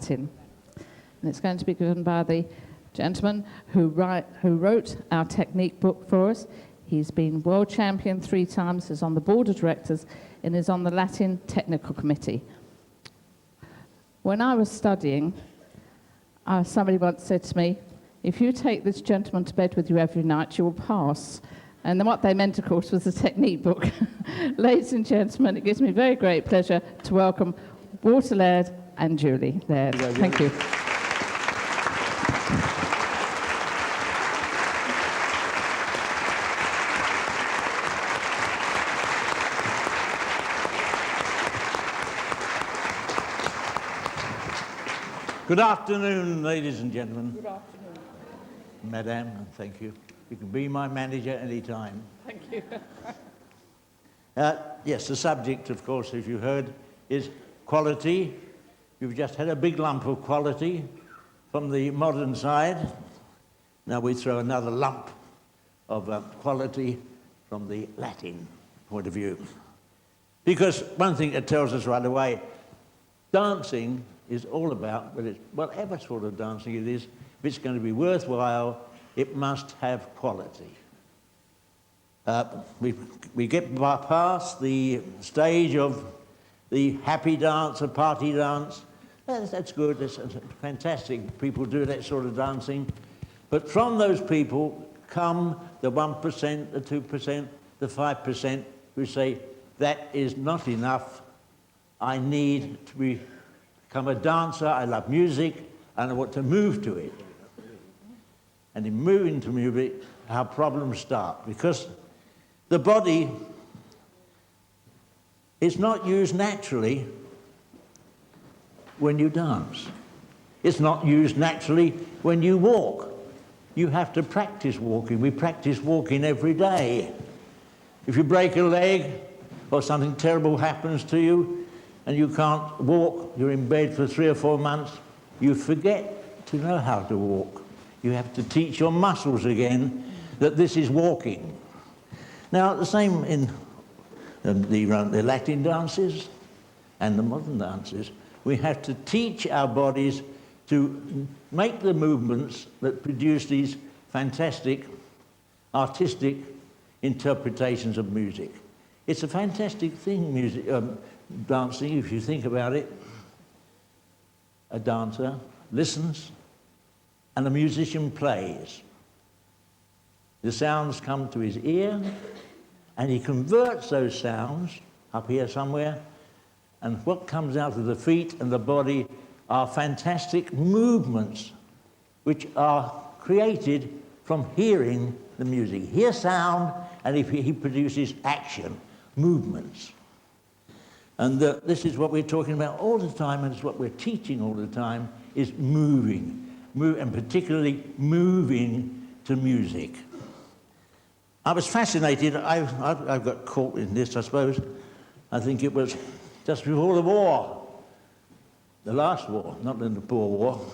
Latin. And it's going to be given by the gentleman who wrote our technique book for us. He's been world champion 3 times, is on the board of directors, and is on the Latin technical committee. When I was studying, somebody once said to me, if you take this gentleman to bed with you every night, you will pass. And then what they meant, of course, was the technique book. Ladies and gentlemen, it gives me very great pleasure to welcome Walter LAIRD and Julie LAIRD. Thank you. Good afternoon, ladies and gentlemen. Good afternoon. Madame, thank you. You can be my manager any time. Thank you. Yes, the subject, of course, as you heard, is quality. You've just had a big lump of quality from the modern side. Now we throw another lump of quality from the Latin point of view. Because one thing that tells us right away, dancing is all about, but it's whatever sort of dancing it is, if it's going to be worthwhile, it must have quality. We get past the stage of the happy dance, a party dance. That's good, that's fantastic. People do that sort of dancing. But from those people come the 1%, the 2%, the 5% who say, that is not enough. I need to become a dancer, I love music, and I want to move to it. And in moving to music, our problems start, because the body is not used naturally when you dance. It's not used naturally when you walk. You have to practice walking. We practice walking every day. If you break a leg or something terrible happens to you and you can't walk, you're in bed for 3 or 4 months, you forget to know how to walk. You have to teach your muscles again that this is walking. Now, the same in the Latin dances and the modern dances. We have to teach our bodies to make the movements that produce these fantastic artistic interpretations of music. It's a fantastic thing, dancing, if you think about it. A dancer listens and a musician plays. The sounds come to his ear and he converts those sounds up here somewhere, and what comes out of the feet and the body are fantastic movements which are created from hearing the music. Hear sound, and if he produces action, movements. And this is what we're talking about all the time, and it's what we're teaching all the time, is moving. And particularly moving to music. I was fascinated. I've got caught in this, I suppose. I think it was just before the war. The last war, not in the Boer War.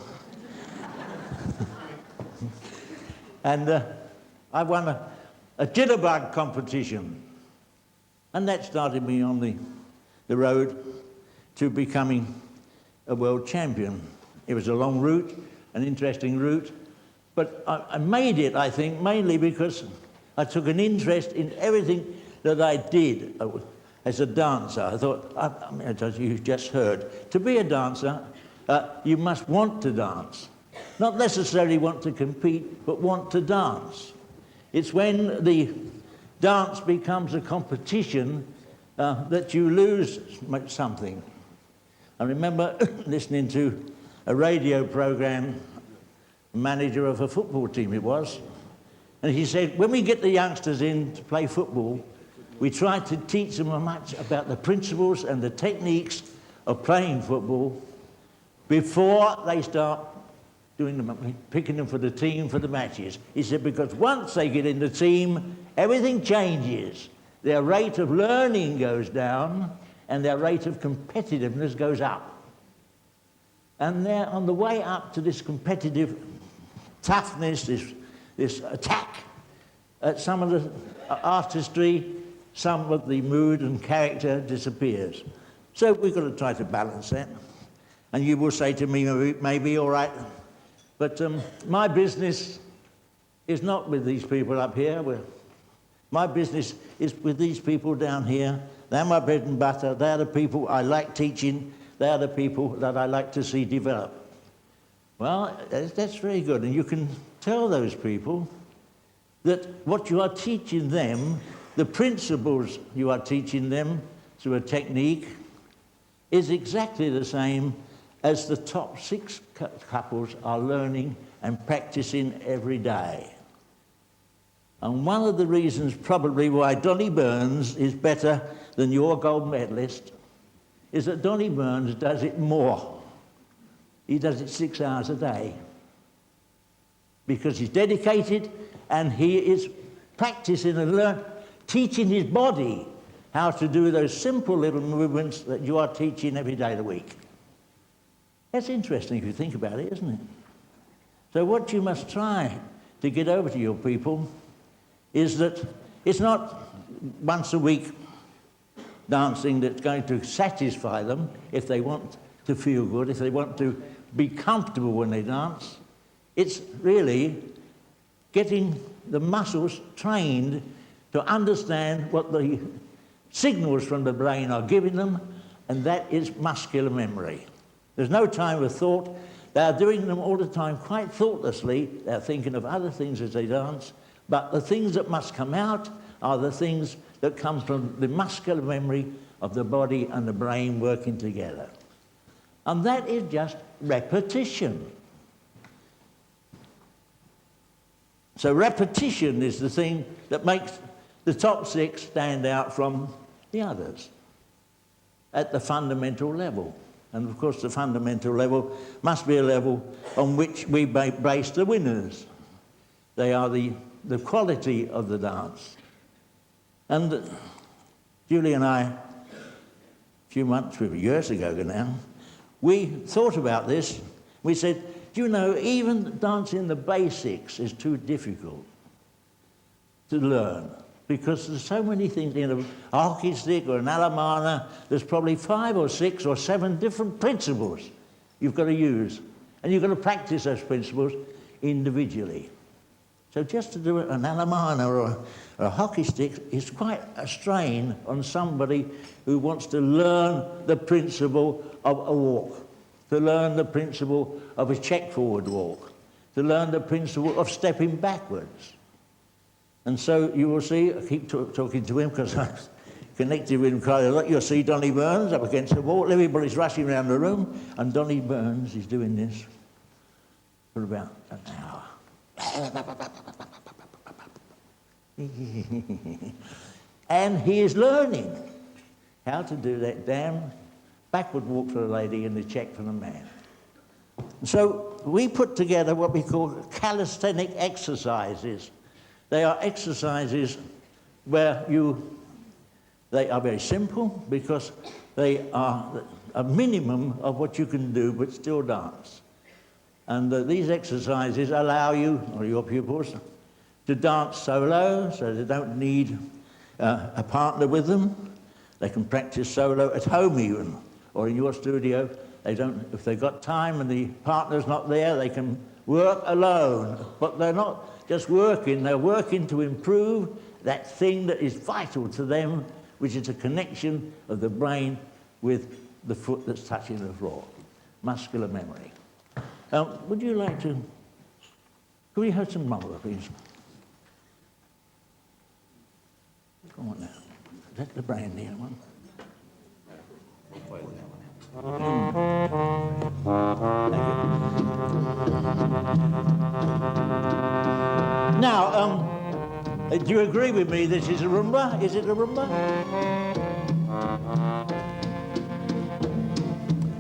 And I won a jitterbug competition. And that started me on the road to becoming a world champion. It was a long route, an interesting route, but I made it, I think, mainly because I took an interest in everything that I did as a dancer. I thought, as you just heard, to be a dancer, you must want to dance. Not necessarily want to compete, but want to dance. It's when the dance becomes a competition that you lose something. I remember listening to a radio program, manager of a football team it was, and he said, when we get the youngsters in to play football, we try to teach them much about the principles and the techniques of playing football before they start doing them, picking them for the team for the matches. He said, because once they get in the team, everything changes. Their rate of learning goes down and their rate of competitiveness goes up. And they're on the way up to this competitive toughness, this attack at some of the artistry, some of the mood and character disappears. So we've got to try to balance that. And you will say to me, maybe, all right, but my business is not with these people up here. My business is with these people down here. They're my bread and butter. They're the people I like teaching. They're the people that I like to see develop. Well, that's very good. And you can tell those people that what you are teaching them, the principles you are teaching them through a technique, is exactly the same as the top 6 couples are learning and practicing every day. And one of the reasons probably why Donnie Burns is better than your gold medalist is that Donnie Burns does it more. He does it 6 hours a day because he's dedicated and he is practicing and teaching his body how to do those simple little movements that you are teaching every day of the week. That's interesting if you think about it, isn't it? So what you must try to get over to your people is that it's not once a week dancing that's going to satisfy them if they want to feel good, if they want to be comfortable when they dance. It's really getting the muscles trained to understand what the signals from the brain are giving them, and that is muscular memory. There's no time of thought. They're doing them all the time quite thoughtlessly. They're thinking of other things as they dance, but the things that must come out are the things that come from the muscular memory of the body and the brain working together. And that is just repetition. So repetition is the thing that makes the top 6 stand out from the others at the fundamental level. And of course the fundamental level must be a level on which we base the winners. They are the quality of the dance. And Julie and I, a few months, years ago now, we thought about this. We said, do you know, even dancing the basics is too difficult to learn because there's so many things in a hockey stick or an alamana. There's probably 5 or 6 or 7 different principles you've got to use, and you've got to practice those principles individually. So just to do an alamana or a hockey stick is quite a strain on somebody who wants to learn the principle of a walk, to learn the principle of a check forward walk, to learn the principle of stepping backwards. And so you will see, I keep talking to him because I'm connected with him quite a lot. You'll see Donnie Burns up against the wall. Everybody's rushing around the room, and Donnie Burns is doing this for about an hour. And he is learning how to do that damn backward walk for the lady and the check for the man. So we put together what we call calisthenic exercises. They are exercises where they are very simple because they are a minimum of what you can do but still dance. And these exercises allow you, or your pupils, to dance solo, so they don't need a partner with them. They can practice solo at home even, or in your studio. If they've got time and the partner's not there, they can work alone. But they're not just working, they're working to improve that thing that is vital to them, which is a connection of the brain with the foot that's touching the floor. Muscular memory. Would you like to... Could we have some mother, please? Come on now. Is that the brandy one? Now, do you agree with me this is a rumba? Is it a rumba?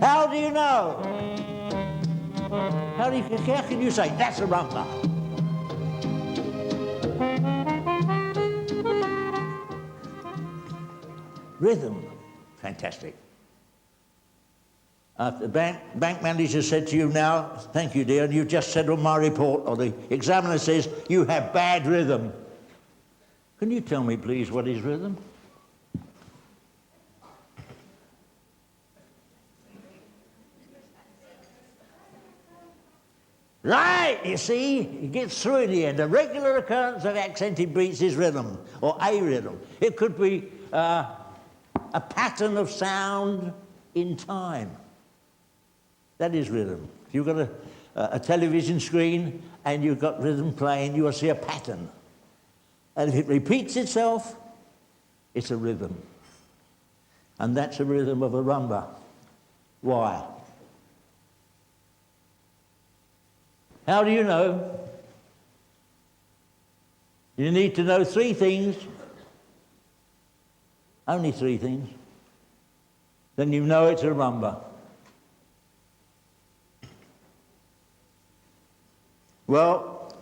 How do you know? How can you say that's a rumba? Rhythm. Fantastic. The bank manager said to you now, thank you, dear, and you just said on my report, or the examiner says, you have bad rhythm. Can you tell me, please, what is rhythm? Right, you see, it gets through in the end. A regular occurrence of accented beats is rhythm, or a rhythm. It could be a pattern of sound in time. That is rhythm. If you've got a television screen and you've got rhythm playing, you will see a pattern. And if it repeats itself, it's a rhythm. And that's a rhythm of a rumba. Why? How do you know? You need to know 3 things. Only 3 things. Then you know it's a rumba. Well,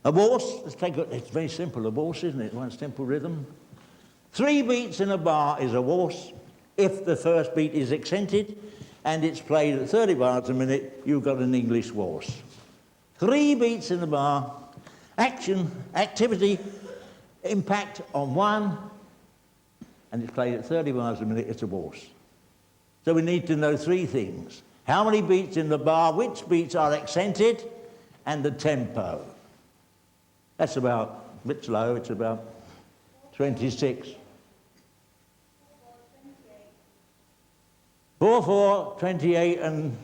a waltz, it's very simple, a waltz, isn't it? One simple rhythm. 3 beats in a bar is a waltz. If the first beat is accented and it's played at 30 bars a minute, you've got an English waltz. 3 beats in the bar, action, activity, impact on 1, and it's played at 30 bars a minute, it's a waltz. So we need to know 3 things. How many beats in the bar, which beats are accented, and the tempo. That's about, a bit slow, it's about 26. 4/4, 28, and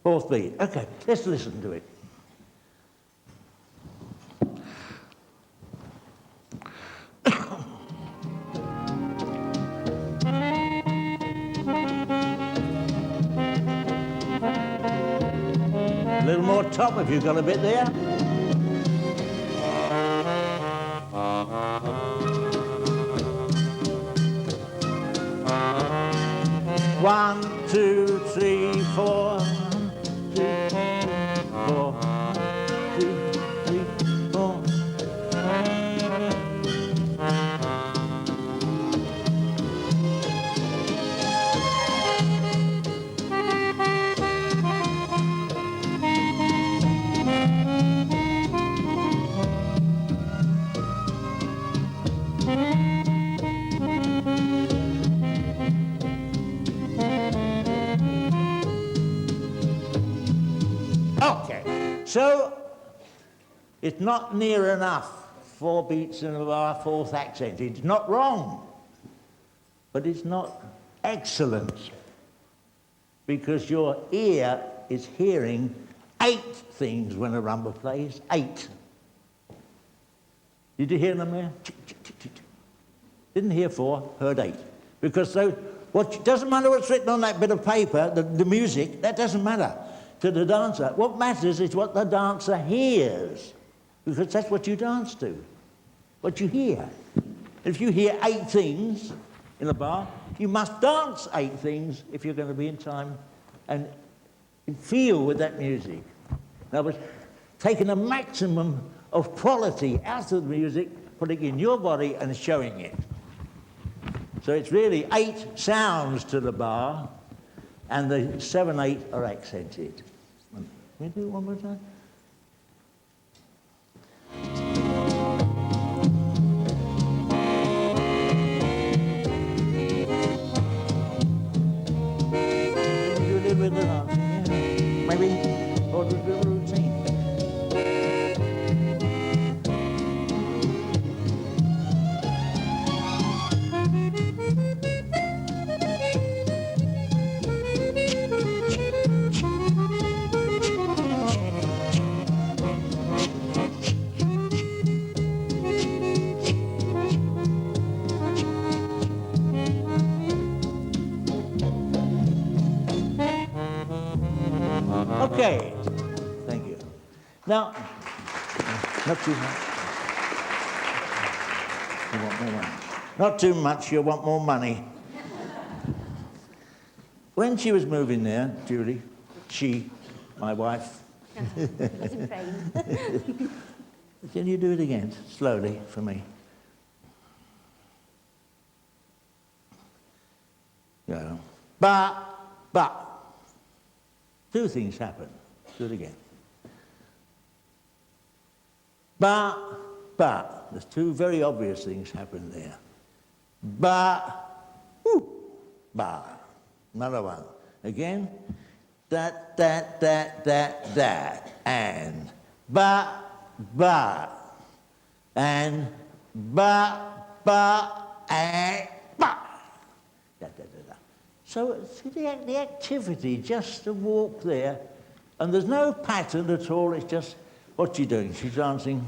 4th beat. Okay, let's listen to it. A little more top if you've got a bit there. One, 2, 3, 4. 1, 2, 4. 1, 2, 3, 4. Okay, so it's not near enough 4 beats in a bar, 4th accent. It's not wrong, but it's not excellent, because your ear is hearing 8 things when a rumba plays. 8. Did you hear them there? Didn't hear 4, heard 8. Because what doesn't matter what's written on that bit of paper, the music, that doesn't matter to the dancer. What matters is what the dancer hears, because that's what you dance to, what you hear. If you hear 8 things in a bar, you must dance 8 things if you're going to be in time and feel with that music. In other words, taking a maximum of quality out of the music, putting it in your body and showing it. So it's really 8 sounds to the bar, and the 7, 8 are accented. Can we do it one more time? Do a little bit of that, yeah. Maybe, or do a little routine. Okay, thank you. Now, not too much. You want more money? Not too much, you want more money. When she was moving there, Julie, my wife, can you do it again, slowly, for me? Yeah. But. 2 things happen. Do it again. But. There's 2 very obvious things happen there. Ba. Another one. Again. da, da, da, da, da, and ba, ba, and ba, ba, and ba. Da, da, da, da. So the activity, just to walk there, and there's no pattern at all, it's just, what's she doing? She's dancing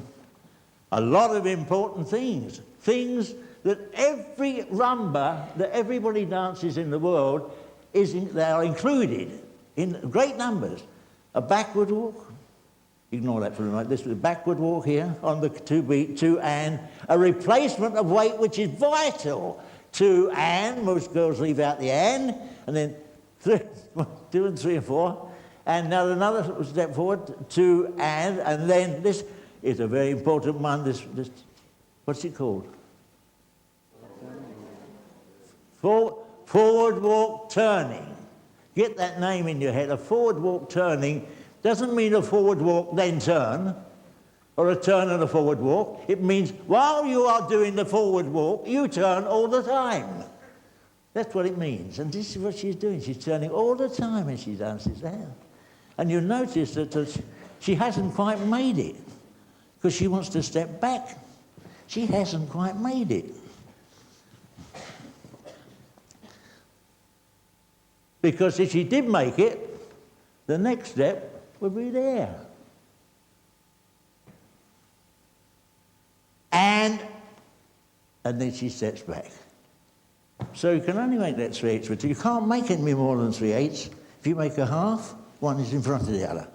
a lot of important things, things that every rumba, that everybody dances in the world, they are included in great numbers. A backward walk, ignore that for a moment, this is a backward walk here on the 2-beat, 2 and, a replacement of weight which is vital. 2 and, most girls leave out the and then 2 and 3 and 4, and now another step forward, 2 and then this is a very important one, this what's it called? Forward walk turning. Get that name in your head. A forward walk turning doesn't mean a forward walk then turn, or a turn and a forward walk. It means while you are doing the forward walk, you turn all the time. That's what it means. And this is what she's doing. She's turning all the time as she dances there. And you notice that she hasn't quite made it, because she wants to step back. She hasn't quite made it. Because if she did make it, the next step would be there. And then she steps back. So you can only make that 3/8 with 2. You can't make any more than 3/8. If you make a half, one is in front of the other.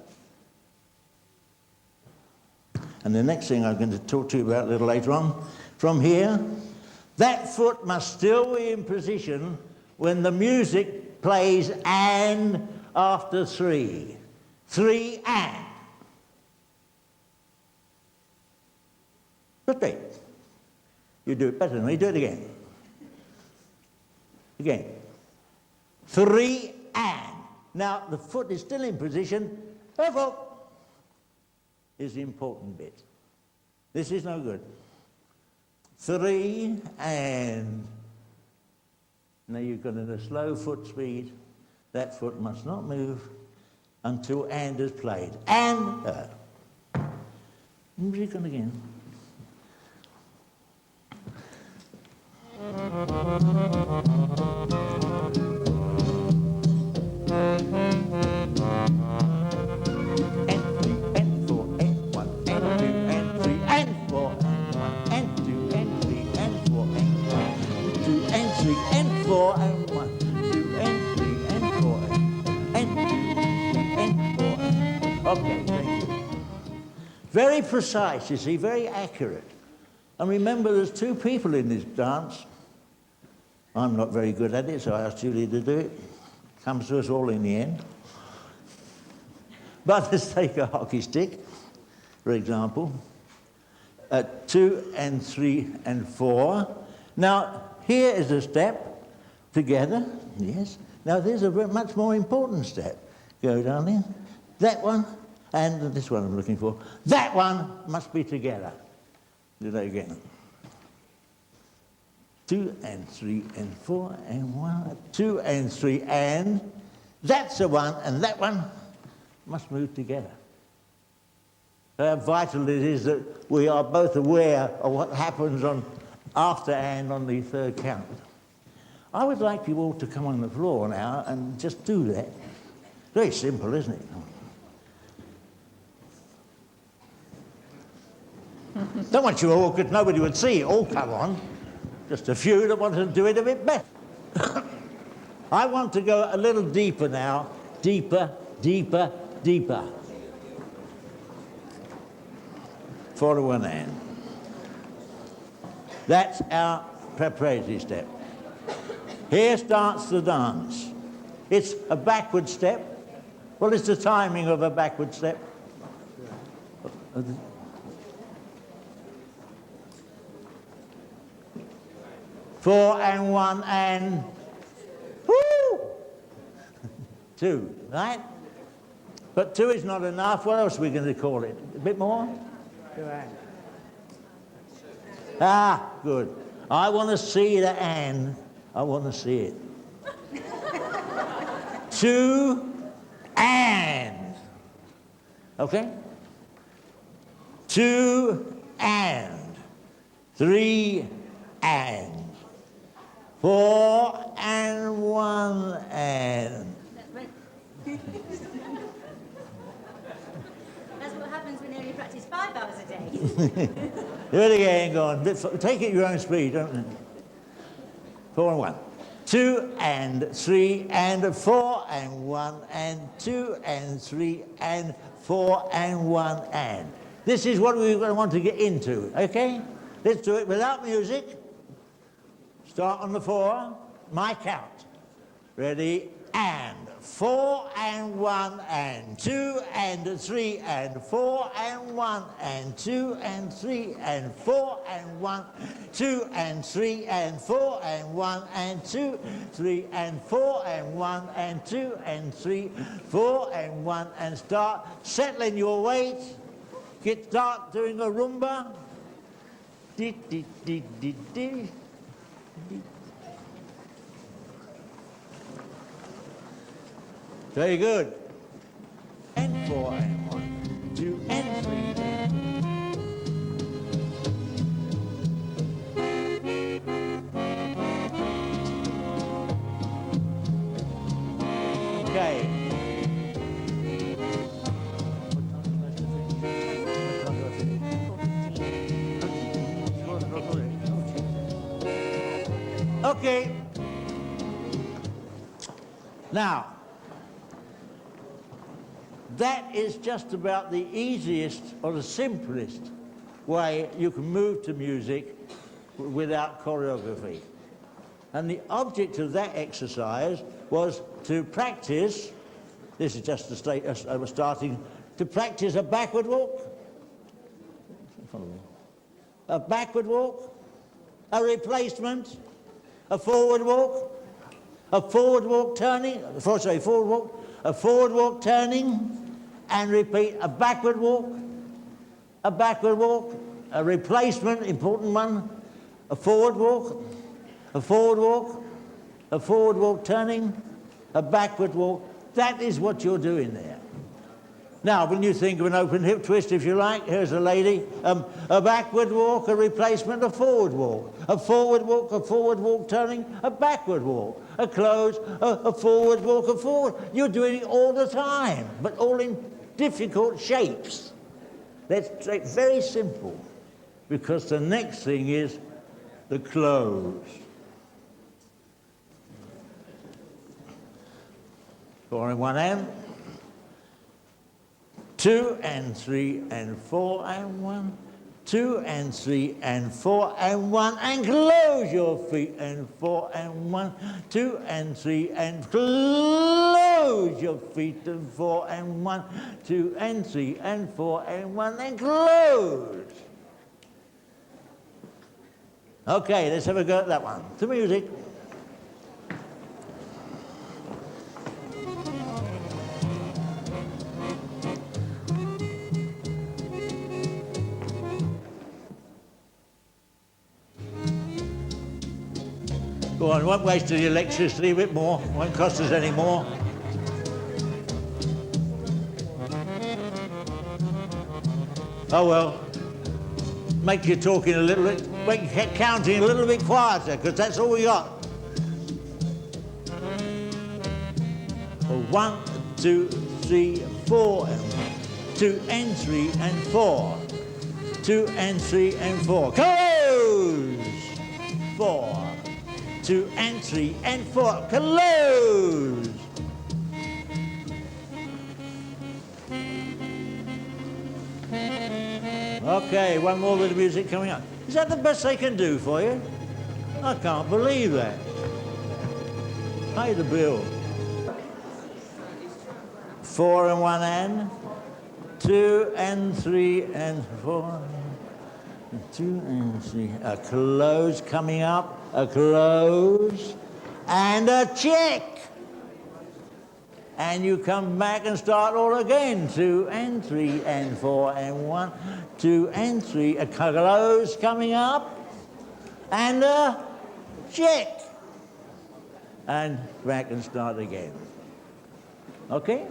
And the next thing I'm going to talk to you about a little later on, from here, that foot must still be in position when the music plays and after 3. 3 and. Good. You do it better than me. Do it again. Again. 3 and. Now, the foot is still in position. Her foot is the important bit. This is no good. 3 and. Now you've got at a slow foot speed. That foot must not move until and is played. And music on again. Okay, thank you. Very precise, you see, very accurate. And remember, there's 2 people in this dance. I'm not very good at it, so I asked Julie to do it. Comes to us all in the end. But let's take a hockey stick, for example. 2 and 3 and 4. Now, here is a step together, yes. Now, there's a much more important step. Go down there. That one, and this one I'm looking for. That one must be together. Do that again. 2 and 3 and 4 and 1, 2 and 3 and. That's the one, and that one must move together. How vital it is that we are both aware of what happens on after and on the 3rd count. I would like you all to come on the floor now and just do that. Very simple, isn't it? Don't want you all, because nobody would see it all come on. Just a few that want to do it a bit better. I want to go a little deeper now. Deeper, deeper, deeper. 4 to 1 hand. That's our preparatory step. Here starts the dance. It's a backward step. What is the timing of a backward step? 4 and 1 and woo! 2, right? But 2 is not enough. What else are we going to call it? A bit more? 2 and. Ah, good. I want to see the and. I want to see it. 2 and. Okay? 2 and. 3 and. 4 and 1 and. That's what happens when you only practice 5 hours a day. Do it again, go on. Take it at your own speed, don't you? 4 and 1. 2 and 3 and 4 and 1 and 2 and 3 and 4 and 1 and. This is what we want to get into, okay? Let's do it without music. Start on the 4, my count. Ready? And 4 and 1 and 2 and 3 and 4 and 1 and 2 and 3 and 4 and 1, 2 and 3 and 4 and 1 and 2, 3 and 4 and 1 and 2 and 3, 4 and 1 and start settling your weight. Start doing a rumba. Di, di, di, di, di. Very good. And 4 and 1, 2 and 3. Okay. Okay. Now, that is just about the easiest or the simplest way you can move to music without choreography. And the object of that exercise was to practice, this is just the state I was starting, to practice a backward walk, a backward walk, a replacement, a forward walk turning, forward walk, a forward walk turning, and repeat a backward walk, a replacement, important one, a forward walk, a forward walk turning, a backward walk. That is what you're doing there. Now, when you think of an open hip twist, if you like, here's a lady, a backward walk, a replacement, a forward walk turning, a backward walk, a close, a forward walk, a forward. You're doing it all the time, but all in difficult shapes. Let's take very simple, because the next thing is the close. 4 and 1 and. 2 and 3 and 4 and 1, 2 and 3 and 4 and 1, and close your feet, and 4 and 1, 2 and 3 and close your feet, and 4 and 1, 2 and 3 and 4 and 1, and close. Okay, let's have a go at that one. To music. Go on, won't waste the electricity a bit more, won't cost us any more. Oh well, make your talking a little bit, make your counting a little bit quieter, because that's all we got. 1, 2, 3, 4, and 2 and 3 and 4. 2 and 3 and 4. Close! 4. 2 and 3 and 4. Close! Okay, one more bit of music coming up. Is that the best they can do for you? I can't believe that. Pay the bill. 4 and 1 and. 2 and 3 and 4. 2 and 3. A close coming up. A close. And a check. And you come back and start all again. 2 and 3 and 4 and 1. 2 and 3. A close coming up. And a check. And back and start again. Okay?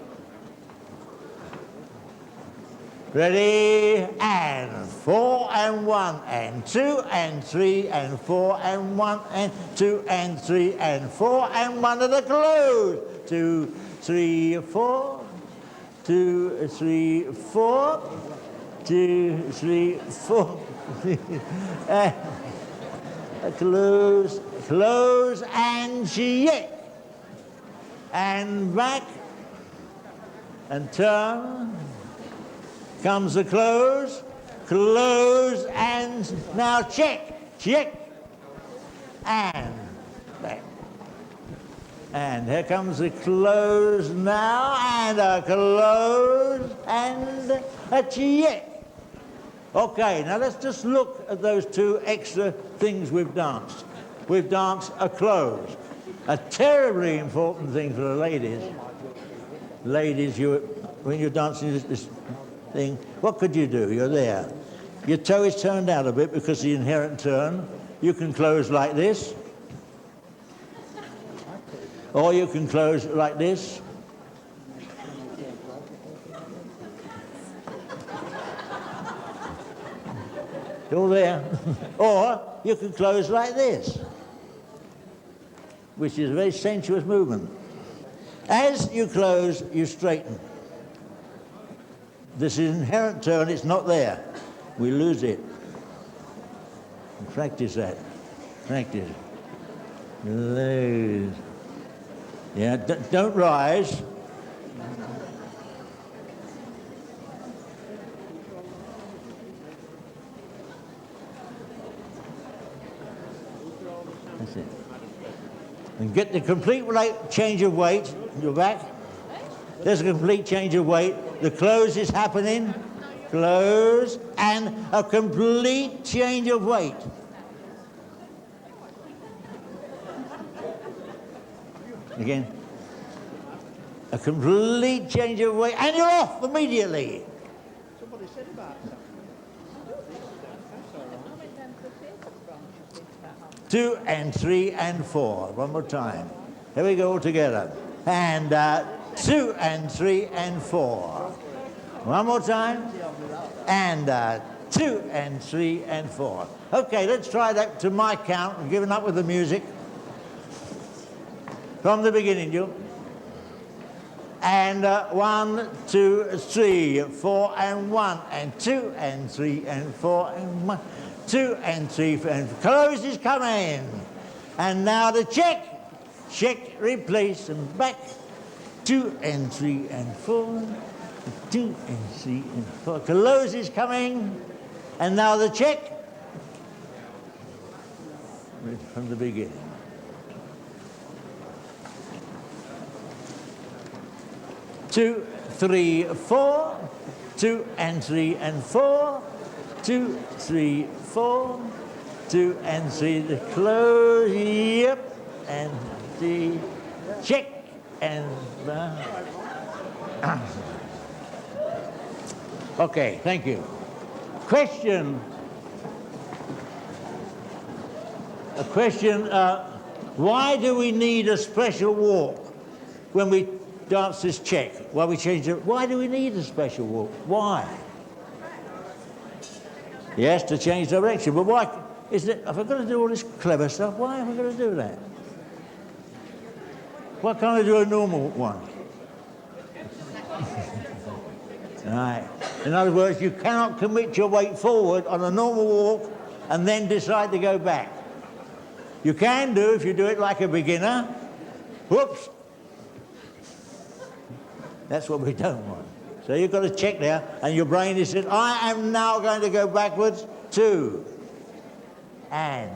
Ready, and 4 and 1 and 2 and 3 and 4 and 1 and 2 and 3 and 4 and 1 at the close. 2, 3, 4. 2, 3, 4. 2, 3, 4. Close, close, and shake. And back, and turn. Comes the close, close, and now check, check, and back. And here comes the close now, and a close, and a check. Okay, now let's just look at those two extra things we've danced. We've danced a close, a terribly important thing for the ladies. Ladies, when you're dancing this thing, what could you do? You're there. Your toe is turned out a bit because of the inherent turn. You can close like this. Or you can close like this. You're there. Or you can close like this, which is a very sensuous movement. As you close, you straighten. This is inherent turn, it's not there. We lose it. Practice that. Practice. Lose. Yeah, don't rise. That's it. And get the complete change of weight. Your back. There's a complete change of weight. The close is happening. Close. And a complete change of weight. Again. A complete change of weight. And you're off immediately. Somebody said about that. 2 and 3 and 4. One more time. Here we go all together. And 2 and 3 and 4. One more time. And 2 and 3 and 4. Okay, let's try that to my count. I'm giving up with the music. From the beginning, you. And 1, 2, 3, 4 and 1 and 2 and 3 and 4 and 1. 2 and 3 and close is coming. And now the check. Check, replace, and back. 2 and 3 and 4. 2 and 3 and 4. Close is coming. And now the check. From the beginning. Two, 3, 4. 2 and 3 and 4. 2, 3, 4, 2 and 3, the close, yep, and the check, and okay, thank you. Question. A question, why do we need a special walk when we dance this check? Why we change it? Why do we need a special walk? Why? Yes, to change direction, but why is it? If I've got to do all this clever stuff, why have I got to do that? Why can't I do a normal one? Right. In other words, you cannot commit your weight forward on a normal walk and then decide to go back. You can do if you do it like a beginner. Whoops. That's what we don't want. So you've got to check there, and your brain is saying, I am now going to go backwards, 2 and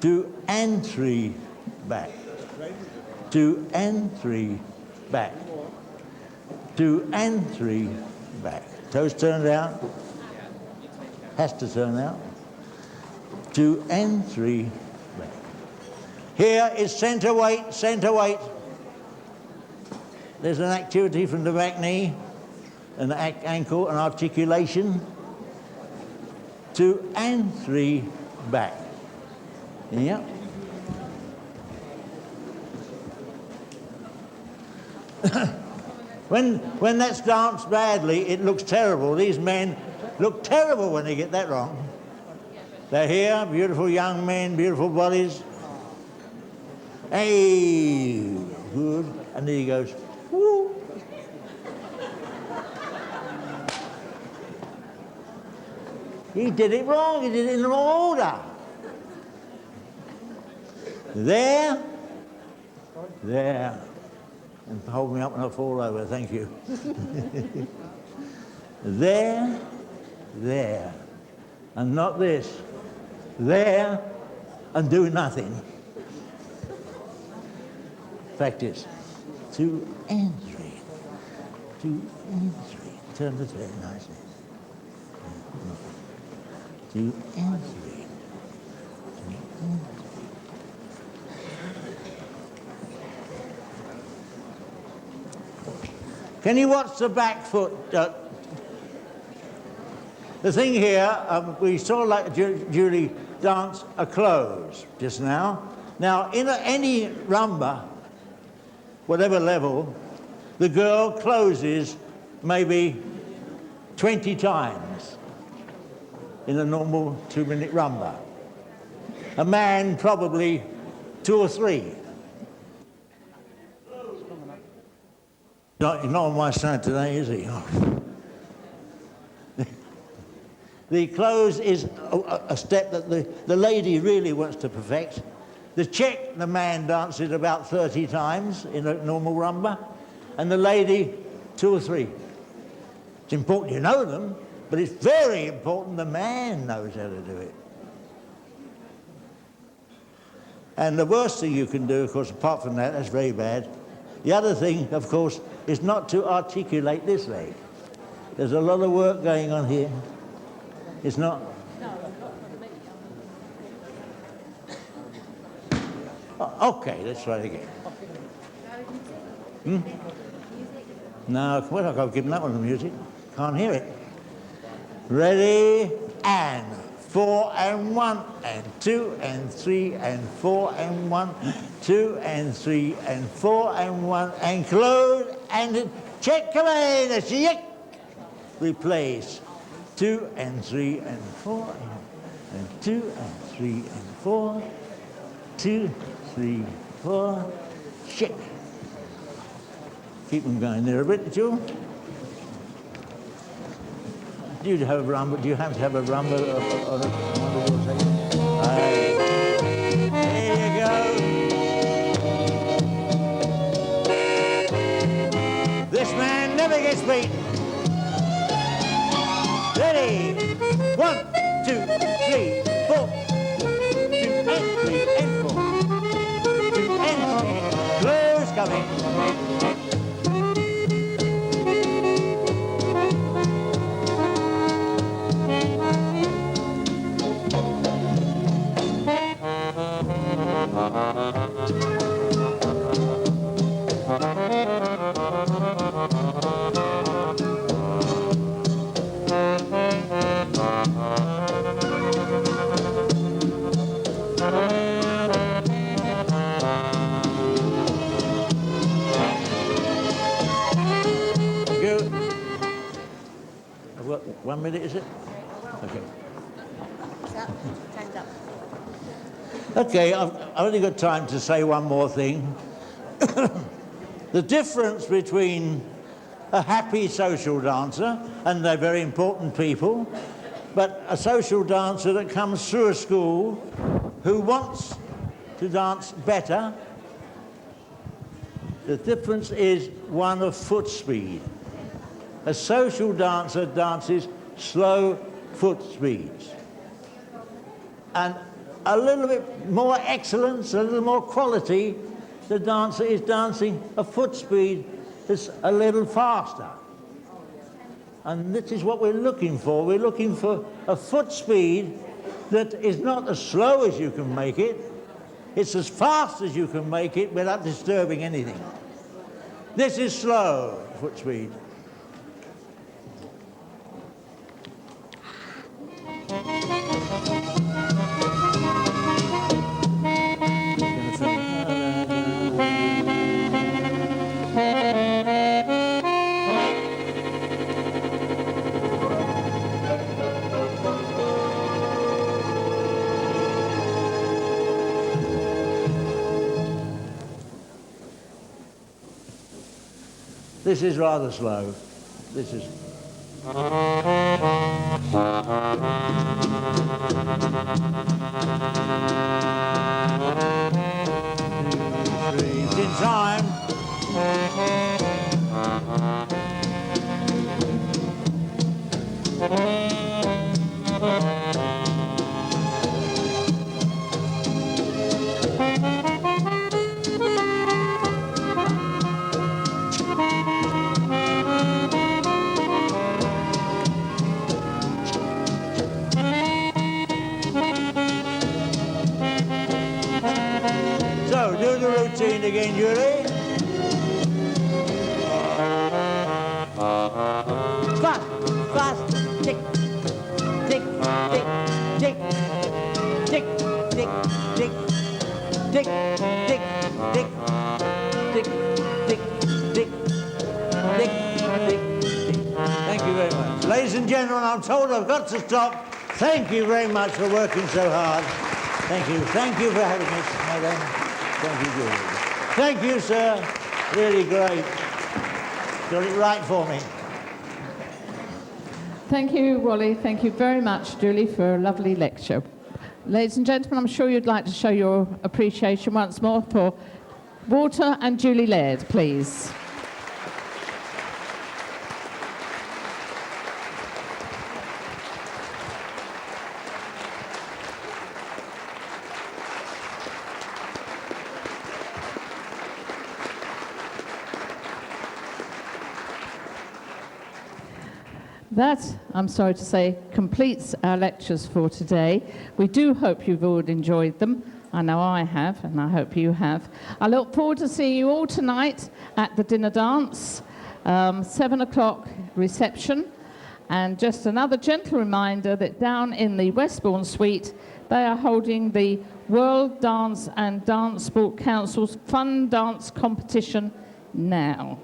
2 and 3 back. 2 and 3 back. 2 and 3 back. Toes turned out. Has to turn out. 2 and 3 back. Here is center weight, center weight. There's an activity from the back knee and the ankle and articulation. 2 and 3 back. Yep. When that's danced badly, it looks terrible. These men look terrible when they get that wrong. They're here, beautiful young men, beautiful bodies. Hey, good. And then he goes, woo. He did it wrong. He did it in the wrong order. There. And hold me up and I'll fall over, thank you. There. And not this. There and do nothing. Practice. 2 and 3. 2 and 3. Turn the tail nicely. 2 and 3. 2 and 3. Can you watch the back foot? The thing here, we saw like Julie dance a close just now. Now, in any rumba, whatever level, the girl closes maybe 20 times in a normal 2-minute rumba. A man probably 2 or 3. He's not on my side today, is he? Oh. The close is a step that the lady really wants to perfect. The check, the man dances about 30 times in a normal rumba, and the lady 2 or 3. It's important you know them, but it's very important the man knows how to do it. And the worst thing you can do, of course, apart from that, that's very bad. The other thing, of course, is not to articulate this leg. There's a lot of work going on here. It's not. Okay, let's try it again. No, well, I've given that one the music. Can't hear it. Ready, and 4 and 1, and 2 and 3 and 4 and 1, 2 and 3 and 4 and 1, and close, and check, come on, that's it. Replace. 2 and 3 and 4 and 2 and 3 and 4, 2, 3, 4, shake. Keep them going there a bit, Joe. Do you have a rumba? Do you have to have a rumba on a there you go. This man never gets beaten. Ready? 1, 2, 3, 4. 2 and 3 and 4. 2 and 3. Close coming. What, 1 minute, is it? Okay. Time's up. Okay, I've only got time to say one more thing. The difference between a happy social dancer, and they're very important people, but a social dancer that comes through a school who wants to dance better, the difference is one of foot speed. A social dancer dances slow foot speeds. And a little bit more excellence, a little more quality, the dancer is dancing a foot speed that's a little faster. And this is what we're looking for. We're looking for a foot speed that is not as slow as you can make it. It's as fast as you can make it without disturbing anything. This is slow foot speed. This is rather slow. This is... 2, 3, it's in time. So, do the routine again, Julie. Fast, fast, tick, tick, tick, tick, tick, tick, tick, tick, tick, tick, tick, tick, tick, tick, tick, tick. Thank you very much. Ladies and gentlemen, I'm told I've got to stop. Thank you very much for working so hard. Thank you. Thank you for having us, madam. Thank you, Julie. Thank you, sir. Really great. Got it right for me. Thank you, Wally. Thank you very much, Julie, for a lovely lecture. Ladies and gentlemen, I'm sure you'd like to show your appreciation once more for Walter and Julie Laird, please. That, I'm sorry to say, completes our lectures for today. We do hope you've all enjoyed them. I know I have, and I hope you have. I look forward to seeing you all tonight at the dinner dance, 7 o'clock reception. And just another gentle reminder that down in the Westbourne Suite, they are holding the World Dance and Dance Sport Council's Fun Dance Competition now.